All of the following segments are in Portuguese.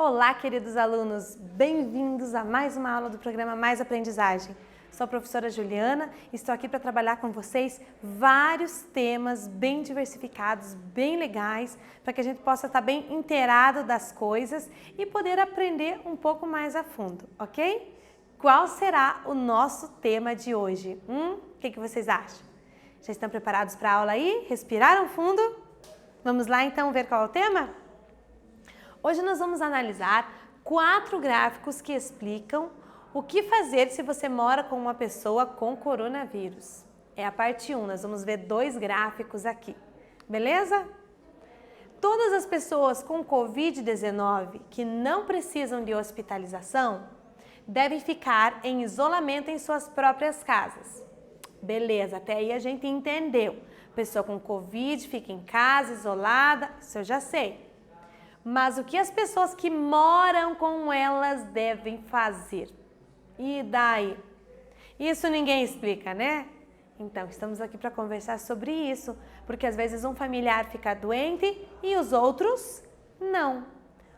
Olá, queridos alunos! Bem-vindos a mais uma aula do programa Mais Aprendizagem. Sou a professora Juliana e estou aqui para trabalhar com vocês vários temas bem diversificados, bem legais, para que a gente possa estar bem inteirado das coisas e poder aprender um pouco mais a fundo, ok? Qual será o nosso tema de hoje? O que vocês acham? Já estão preparados para a aula aí? Respiraram fundo? Vamos lá então ver qual é o tema? Hoje nós vamos analisar 4 gráficos que explicam o que fazer se você mora com uma pessoa com coronavírus. É a parte 1, nós vamos ver 2 gráficos aqui, beleza? Todas as pessoas com Covid-19 que não precisam de hospitalização devem ficar em isolamento em suas próprias casas. Beleza, até aí a gente entendeu. Pessoa com Covid fica em casa, isolada, isso eu já sei. Mas o que as pessoas que moram com elas devem fazer? E daí? Isso ninguém explica, né? Então, estamos aqui para conversar sobre isso, porque às vezes um familiar fica doente e os outros não.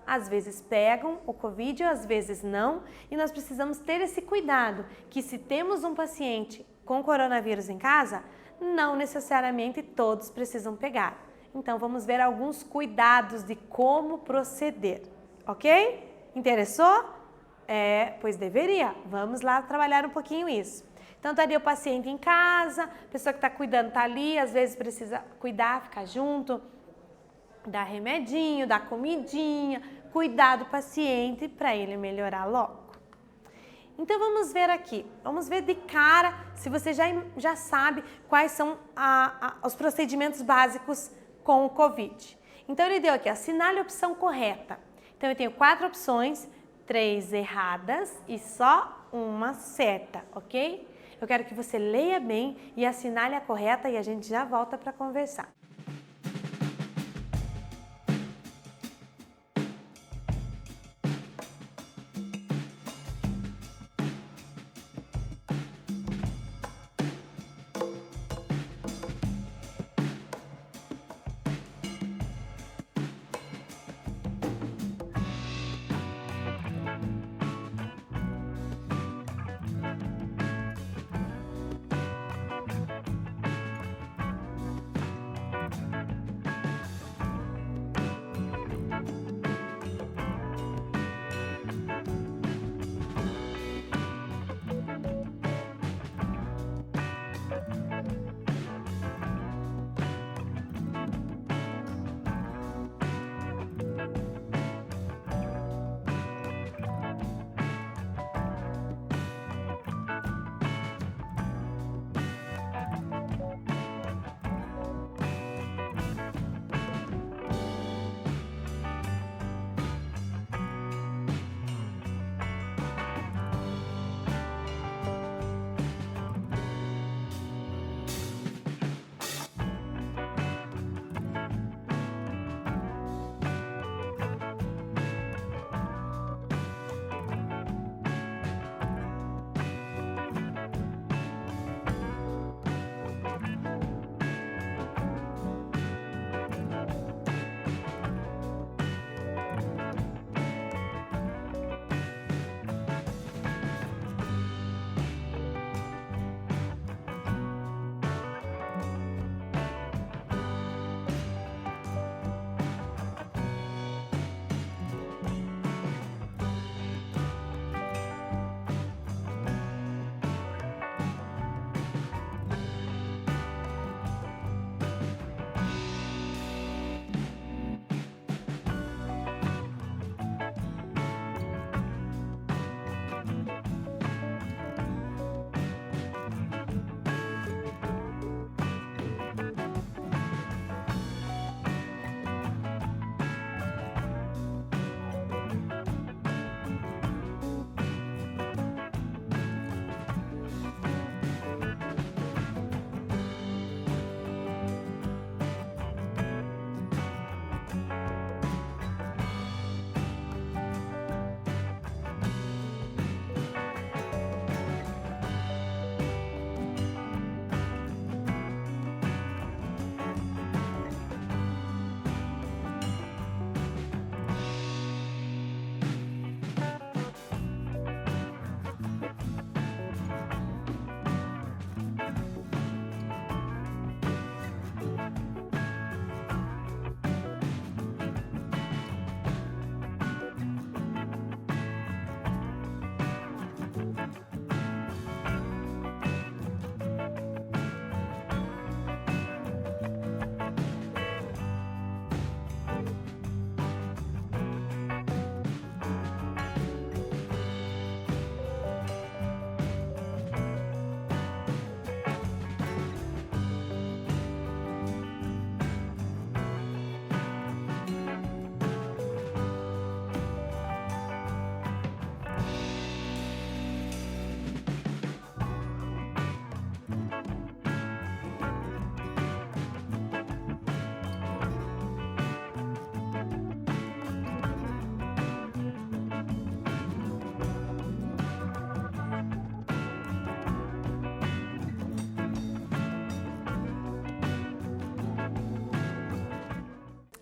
Às vezes pegam o Covid, às vezes não, e nós precisamos ter esse cuidado, que se temos um paciente com coronavírus em casa, não necessariamente todos precisam pegar. Então, vamos ver alguns cuidados de como proceder, ok? Interessou? Pois deveria. Vamos lá trabalhar um pouquinho isso. Então, estaria o paciente em casa, a pessoa que está cuidando está ali, às vezes precisa cuidar, ficar junto, dar remedinho, dar comidinha, cuidar do paciente para ele melhorar logo. Então, vamos ver aqui, vamos ver de cara se você já sabe quais são os procedimentos básicos com o Covid. Então, ele deu aqui, assinale a opção correta. Então, eu tenho 4 opções, 3 erradas e só uma certa, ok? Eu quero que você leia bem e assinale a correta e a gente já volta para conversar.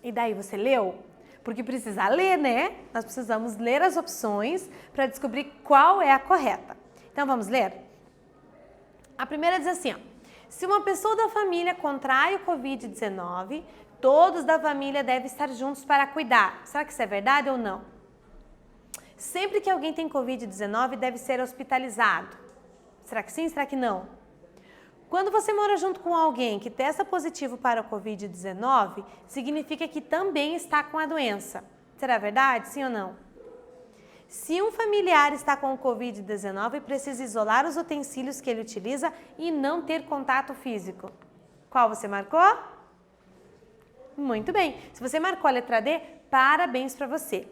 E daí, você leu? Porque precisa ler, né? Nós precisamos ler as opções para descobrir qual é a correta. Então, vamos ler? A primeira diz assim, ó, se uma pessoa da família contrai o Covid-19, todos da família devem estar juntos para cuidar. Será que isso é verdade ou não? Sempre que alguém tem Covid-19, deve ser hospitalizado. Será que sim? Será que não? Quando você mora junto com alguém que testa positivo para o Covid-19, significa que também está com a doença. Será verdade? Sim ou não? Se um familiar está com o Covid-19, precisa isolar os utensílios que ele utiliza e não ter contato físico. Qual você marcou? Muito bem. Se você marcou a letra D, parabéns para você.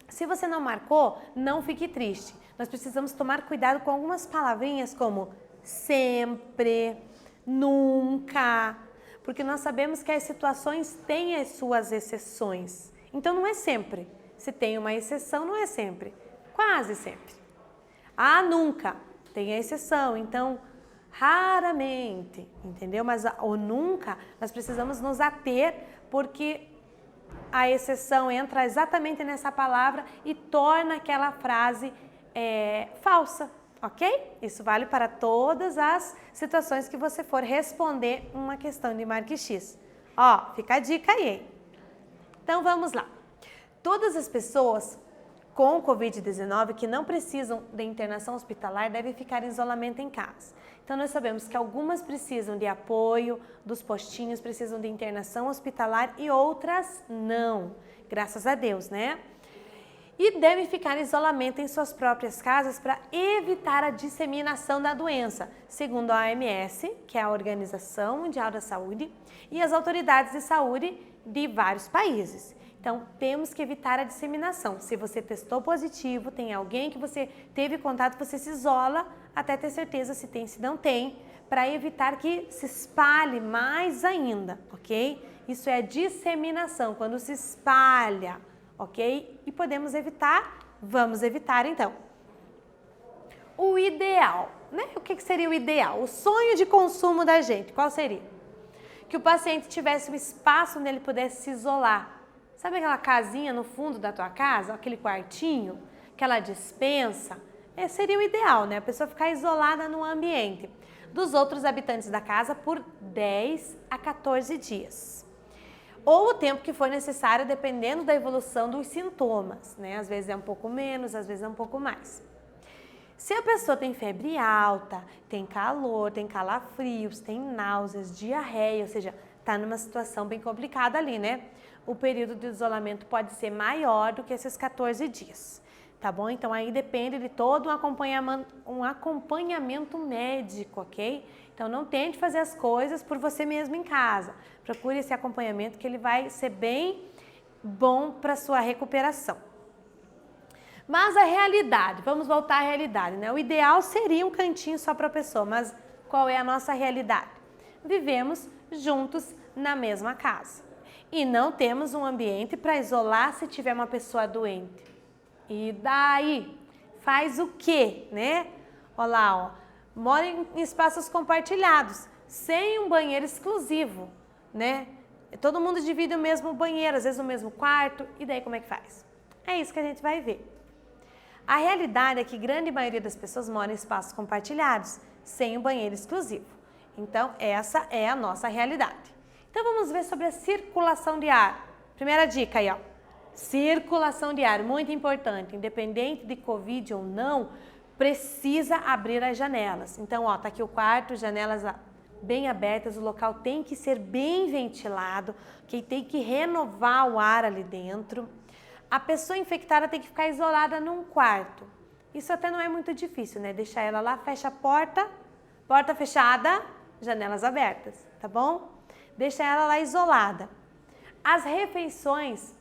Se você não marcou, não fique triste. Nós precisamos tomar cuidado com algumas palavrinhas como sempre, nunca, porque nós sabemos que as situações têm as suas exceções. Então não é sempre. Se tem uma exceção, não é sempre. Quase sempre. Ah, nunca. Tem a exceção, então raramente, entendeu? Mas o nunca, nós precisamos nos ater, porque a exceção entra exatamente nessa palavra e torna aquela frase falsa, ok? Isso vale para todas as situações que você for responder uma questão de marque X. Ó, fica a dica aí, hein? Então vamos lá. Todas as pessoas com Covid-19 que não precisam de internação hospitalar devem ficar em isolamento em casa. Então nós sabemos que algumas precisam de apoio dos postinhos, precisam de internação hospitalar e outras não, graças a Deus, né? E devem ficar em isolamento em suas próprias casas para evitar a disseminação da doença, segundo a OMS, que é a Organização Mundial da Saúde, e as autoridades de saúde de vários países. Então, temos que evitar a disseminação. Se você testou positivo, tem alguém que você teve contato, você se isola até ter certeza se tem, se não tem, para evitar que se espalhe mais ainda, ok? Isso é disseminação, quando se espalha, ok? E podemos evitar? Vamos evitar então. O ideal, né? O que seria o ideal? O sonho de consumo da gente, qual seria? Que o paciente tivesse um espaço onde ele pudesse se isolar. Sabe aquela casinha no fundo da tua casa, aquele quartinho, aquela despensa? Seria o ideal, né? A pessoa ficar isolada no ambiente dos outros habitantes da casa por 10 a 14 dias. Ou o tempo que for necessário, dependendo da evolução dos sintomas, né? Às vezes é um pouco menos, às vezes é um pouco mais. Se a pessoa tem febre alta, tem calor, tem calafrios, tem náuseas, diarreia, ou seja, está numa situação bem complicada ali, né? O período de isolamento pode ser maior do que esses 14 dias, tá bom? Então aí depende de todo um acompanhamento médico, ok? Então não tente fazer as coisas por você mesmo em casa. Procure esse acompanhamento que ele vai ser bem bom para sua recuperação. Mas a realidade, vamos voltar à realidade, né? O ideal seria um cantinho só para a pessoa, mas qual é a nossa realidade? Vivemos juntos na mesma casa. E não temos um ambiente para isolar se tiver uma pessoa doente. E daí? Faz o quê, né? Olha lá, ó. Mora em espaços compartilhados, sem um banheiro exclusivo, né? Todo mundo divide o mesmo banheiro, às vezes o mesmo quarto. E daí como é que faz? É isso que a gente vai ver. A realidade é que a grande maioria das pessoas mora em espaços compartilhados, sem um banheiro exclusivo. Então, essa é a nossa realidade. Então vamos ver sobre a circulação de ar. Primeira dica aí, ó. Circulação de ar, muito importante. Independente de Covid ou não, precisa abrir as janelas. Então, ó, tá aqui o quarto, janelas bem abertas, o local tem que ser bem ventilado, que tem que renovar o ar ali dentro. A pessoa infectada tem que ficar isolada num quarto. Isso até não é muito difícil, né? Deixar ela lá, fecha a porta, porta fechada, janelas abertas, tá bom? Deixa ela lá isolada. As refeições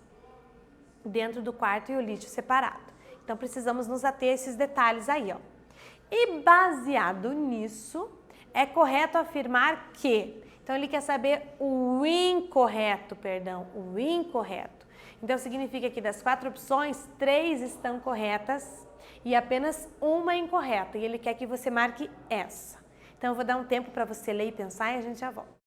dentro do quarto e o lixo separado. Então, precisamos nos ater a esses detalhes aí, ó. E baseado nisso, é correto afirmar que... Então, ele quer saber o incorreto, o incorreto. Então, significa que das 4 opções, 3 estão corretas e apenas uma incorreta. E ele quer que você marque essa. Então, eu vou dar um tempo para você ler e pensar e a gente já volta.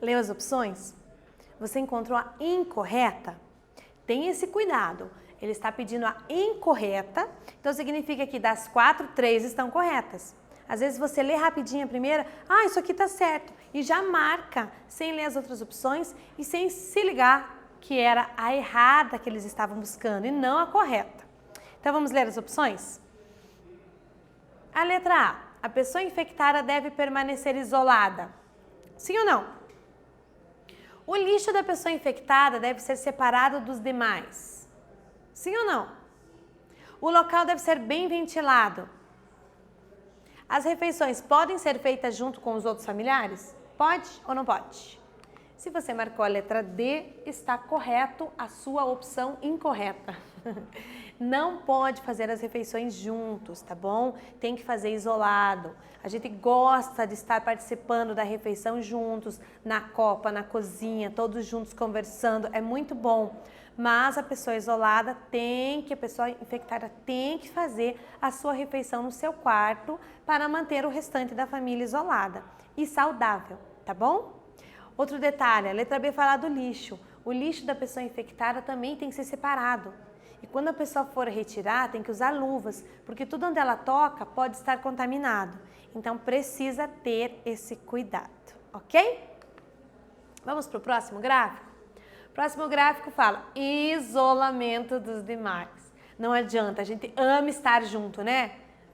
Leu as opções? Você encontrou a incorreta? Tenha esse cuidado. Ele está pedindo a incorreta, então significa que das 4, 3 estão corretas. Às vezes você lê rapidinho a primeira, isso aqui está certo, e já marca, sem ler as outras opções e sem se ligar que era a errada que eles estavam buscando e não a correta. Então vamos ler as opções? A letra A pessoa infectada deve permanecer isolada. Sim ou não? O lixo da pessoa infectada deve ser separado dos demais. Sim ou não? O local deve ser bem ventilado. As refeições podem ser feitas junto com os outros familiares? Pode ou não pode? Se você marcou a letra D, está correto a sua opção incorreta. Não pode fazer as refeições juntos, tá bom? Tem que fazer isolado. A gente gosta de estar participando da refeição juntos, na copa, na cozinha, todos juntos conversando, é muito bom. Mas a pessoa isolada a pessoa infectada tem que fazer a sua refeição no seu quarto para manter o restante da família isolada e saudável, tá bom? Outro detalhe, a letra B fala do lixo. O lixo da pessoa infectada também tem que ser separado. E quando a pessoa for retirar, tem que usar luvas, porque tudo onde ela toca pode estar contaminado. Então precisa ter esse cuidado, ok? Vamos para o próximo gráfico? O próximo gráfico fala isolamento dos demais. Não adianta, a gente ama estar junto, né?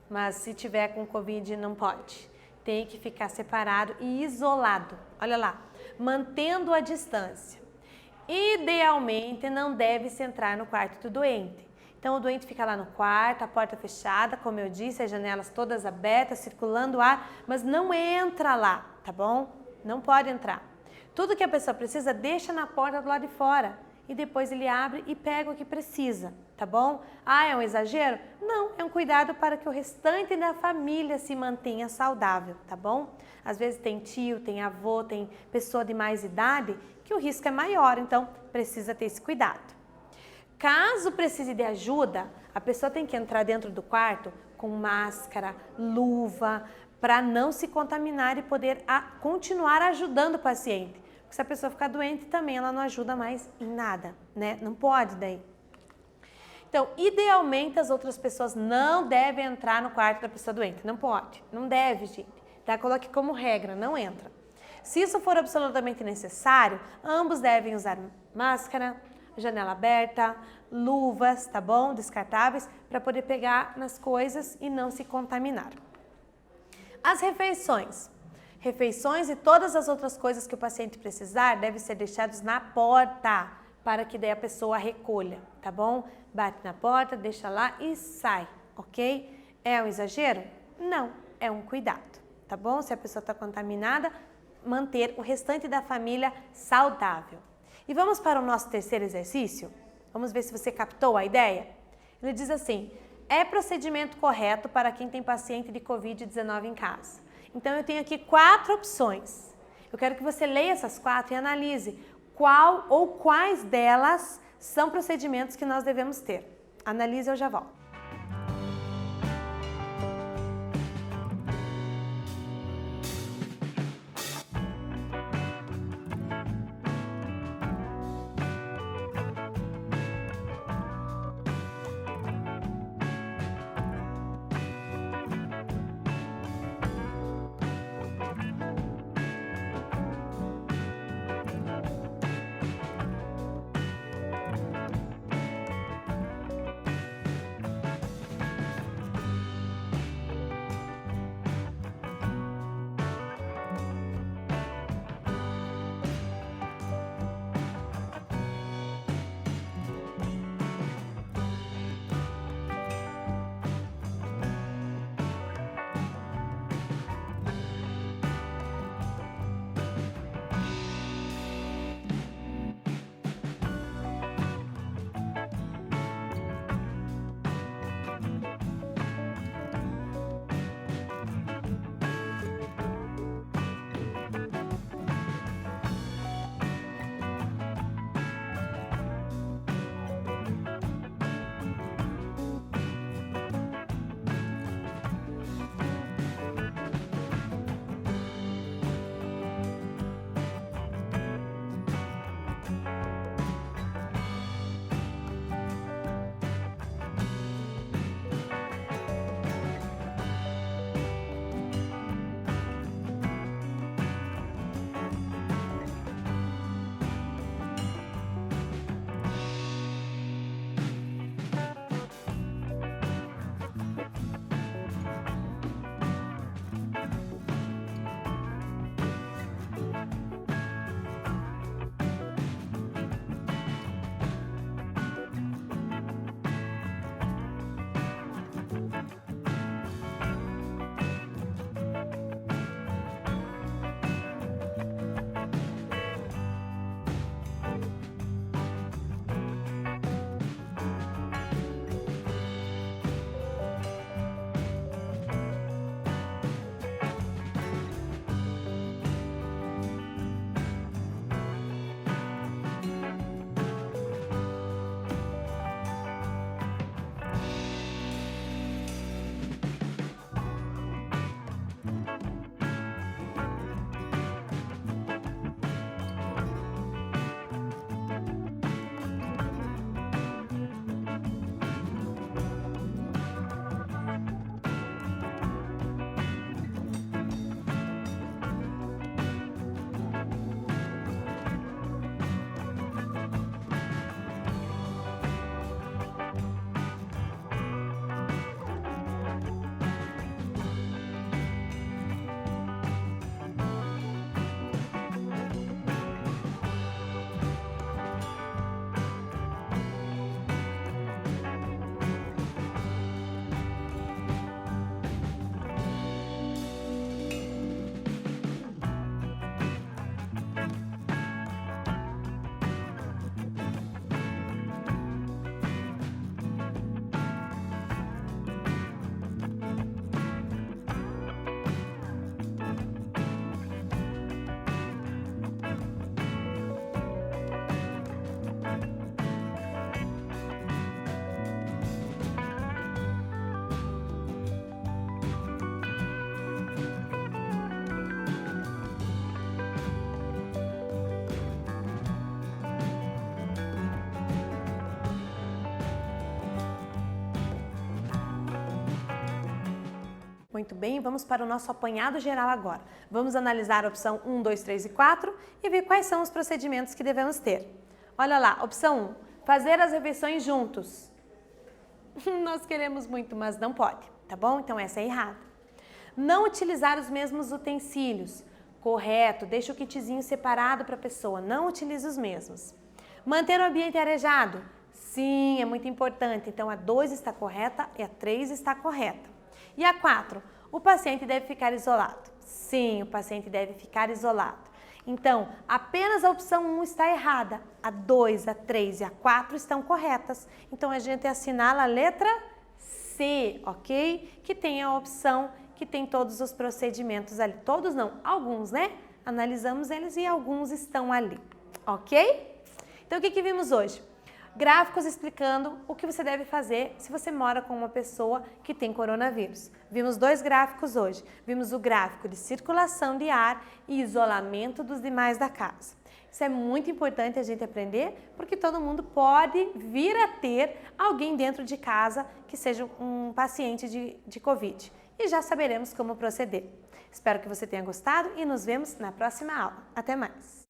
Mas se tiver com Covid não pode. Tem que ficar separado e isolado. Olha lá, mantendo a distância. Idealmente não deve se entrar no quarto do doente. Então o doente fica lá no quarto, a porta fechada, como eu disse, as janelas todas abertas, circulando ar, mas não entra lá, tá bom? Não pode entrar. Tudo que a pessoa precisa, deixa na porta do lado de fora e depois ele abre e pega o que precisa, tá bom? É um exagero? Não, é um cuidado para que o restante da família se mantenha saudável, tá bom? Às vezes tem tio, tem avô, tem pessoa de mais idade que o risco é maior, então precisa ter esse cuidado. Caso precise de ajuda, a pessoa tem que entrar dentro do quarto com máscara, luva, para não se contaminar e poder continuar ajudando o paciente. Porque se a pessoa ficar doente também, ela não ajuda mais em nada, né? Não pode daí. Então, idealmente as outras pessoas não devem entrar no quarto da pessoa doente. Não pode, não deve, gente. Tá? Coloque como regra, não entra. Se isso for absolutamente necessário, ambos devem usar máscara, janela aberta, luvas, tá bom? Descartáveis, para poder pegar nas coisas e não se contaminar. As refeições. Refeições e todas as outras coisas que o paciente precisar devem ser deixados na porta, para que daí a pessoa recolha, tá bom? Bate na porta, deixa lá e sai, ok? É um exagero? Não, é um cuidado, tá bom? Se a pessoa está contaminada, manter o restante da família saudável. E vamos para o nosso terceiro exercício? Vamos ver se você captou a ideia? Ele diz assim, é procedimento correto para quem tem paciente de Covid-19 em casa. Então eu tenho aqui 4 opções. Eu quero que você leia essas 4 e analise qual ou quais delas são procedimentos que nós devemos ter. Analise, eu já volto. Muito bem, vamos para o nosso apanhado geral agora. Vamos analisar a opção 1, 2, 3 e 4 e ver quais são os procedimentos que devemos ter. Olha lá, opção 1, fazer as refeições juntos. Nós queremos muito, mas não pode, tá bom? Então essa é errada. Não utilizar os mesmos utensílios. Correto, deixa o kitzinho separado para a pessoa, não utilize os mesmos. Manter o ambiente arejado. Sim, é muito importante. Então a 2 está correta e a 3 está correta. E a 4, o paciente deve ficar isolado. Sim, o paciente deve ficar isolado. Então, apenas a opção 1 está errada. A 2, a 3 e a 4 estão corretas. Então, a gente assinala a letra C, ok? Que tem a opção que tem todos os procedimentos ali. Todos não, alguns, né? Analisamos eles e alguns estão ali, ok? Então, o que vimos hoje? Gráficos explicando o que você deve fazer se você mora com uma pessoa que tem coronavírus. Vimos 2 gráficos hoje. Vimos o gráfico de circulação de ar e isolamento dos demais da casa. Isso é muito importante a gente aprender, porque todo mundo pode vir a ter alguém dentro de casa que seja um paciente de Covid. E já saberemos como proceder. Espero que você tenha gostado e nos vemos na próxima aula. Até mais!